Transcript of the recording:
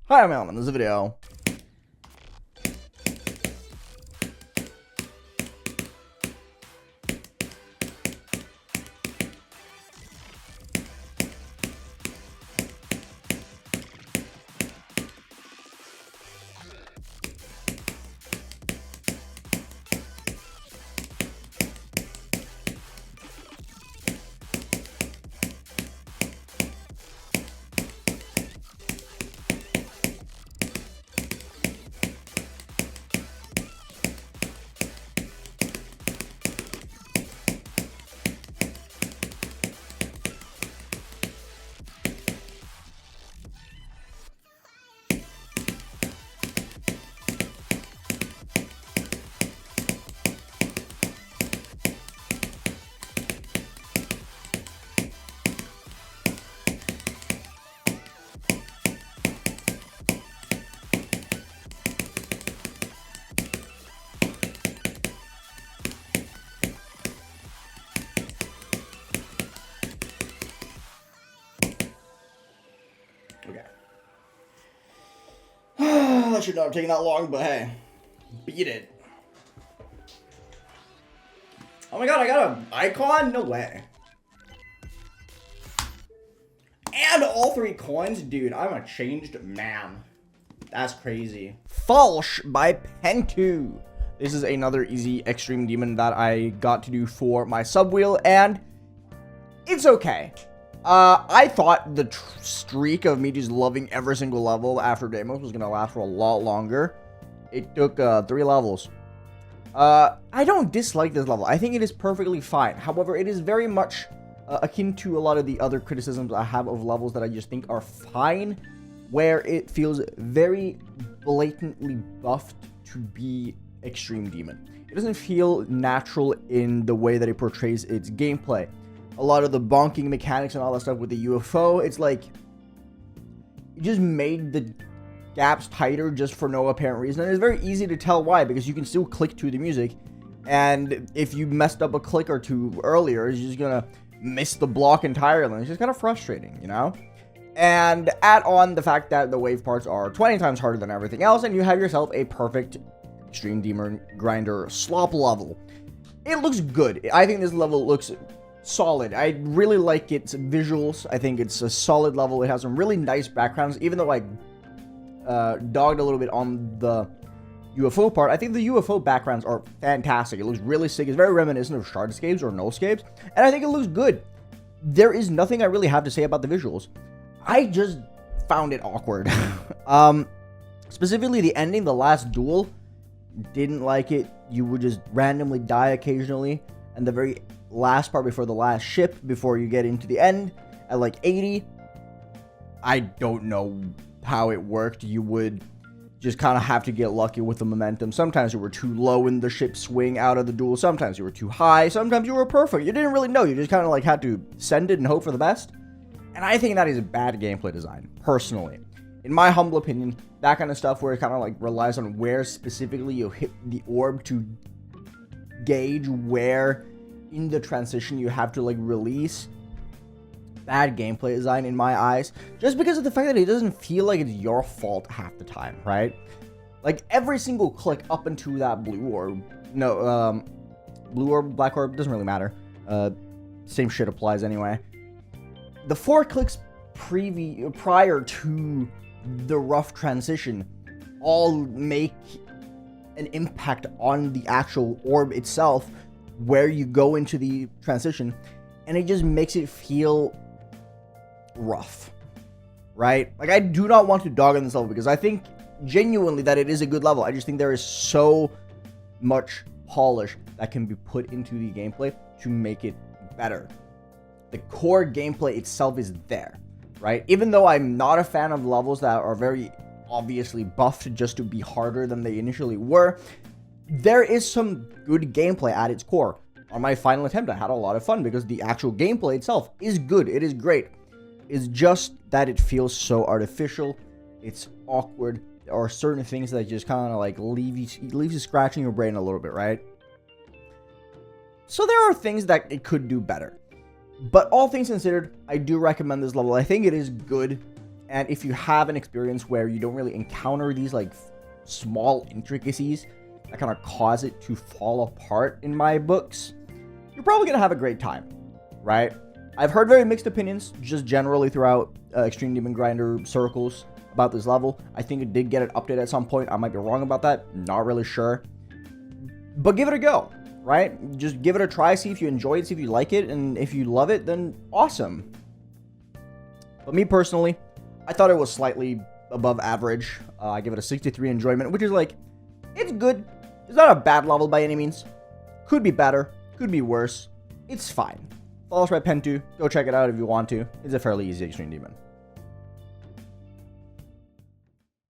Hi, I'm Alan. This is a video. Okay. I should not have taken that long, but hey, beat it. Oh my god, I got an icon? No way. And all 3 coins? Dude, I'm a changed man. That's crazy. FALSCH by Pentu. This is another easy extreme demon that I got to do for my subwheel, and it's okay. I thought the streak of me just loving every single level after demos was gonna last for a lot longer. It took 3 levels. I don't dislike this level. I think it is perfectly fine. However, it is very much akin to a lot of the other criticisms I have of levels that I just think are fine, where it feels very blatantly buffed to be extreme demon. It doesn't feel natural in the way that it portrays its gameplay. A lot of the bonking mechanics and all that stuff with the UFO, it's like you just made the gaps tighter just for no apparent reason. And it's very easy to tell why, because you can still click to the music, and if you messed up a click or two earlier, you're just gonna miss the block entirely. It's just kind of frustrating, you know? And add on the fact that the wave parts are 20 times harder than everything else, and you have yourself a perfect extreme demon grinder slop level. It looks good. I think this level looks solid. I really like its visuals. I think it's a solid level. It has some really nice backgrounds, even though I dogged a little bit on the UFO part. I think the UFO backgrounds are fantastic. It looks really sick. It's very reminiscent of Shardscapes or Nullscapes, and I think it looks good. There is nothing I really have to say about the visuals. I just found it awkward. Specifically the ending, the last duel, didn't like it. You would just randomly die occasionally, and the very last part before the last ship, before you get into the end at like 80, I don't know how it worked. You would just kind of have to get lucky with the momentum. Sometimes you were too low in the ship swing out of the duel, sometimes you were too high, sometimes you were perfect. You didn't really know. You just kind of like had to send it and hope for the best. And I think that is bad gameplay design, personally. In my humble opinion, that kind of stuff where it kind of like relies on where specifically you hit the orb to gauge where in the transition you have to like release. Bad gameplay design in my eyes, just because of the fact that it doesn't feel like it's your fault half the time, right? Like every single click up into that blue orb, blue orb, black orb, doesn't really matter. Same shit applies anyway. The 4 clicks prior to the rough transition all make an impact on the actual orb itself, where you go into the transition, and it just makes it feel rough, right? Like, I do not want to dog on this level, because I think genuinely that it is a good level. I just think there is so much polish that can be put into the gameplay to make it better. The core gameplay itself is there, right? Even though I'm not a fan of levels that are very obviously buffed just to be harder than they initially were, there is some good gameplay at its core. On my final attempt, I had a lot of fun because the actual gameplay itself is good. It is great. It's just that it feels so artificial. It's awkward. There are certain things that just kind of like leaves you scratching your brain a little bit, right? So there are things that it could do better. But all things considered, I do recommend this level. I think it is good. And if you have an experience where you don't really encounter these like small intricacies that kind of cause it to fall apart in my books, you're probably going to have a great time, right? I've heard very mixed opinions just generally throughout Extreme Demon Grinder circles about this level. I think it did get an update at some point. I might be wrong about that. Not really sure. But give it a go, right? Just give it a try, see if you enjoy it, see if you like it, and if you love it, then awesome. But me personally, I thought it was slightly above average. I give it a 63 enjoyment, which is like, it's good. It's not a bad level by any means. Could be better, could be worse. It's fine. FALSCH by Pentu. Go check it out if you want to. It's a fairly easy Extreme Demon.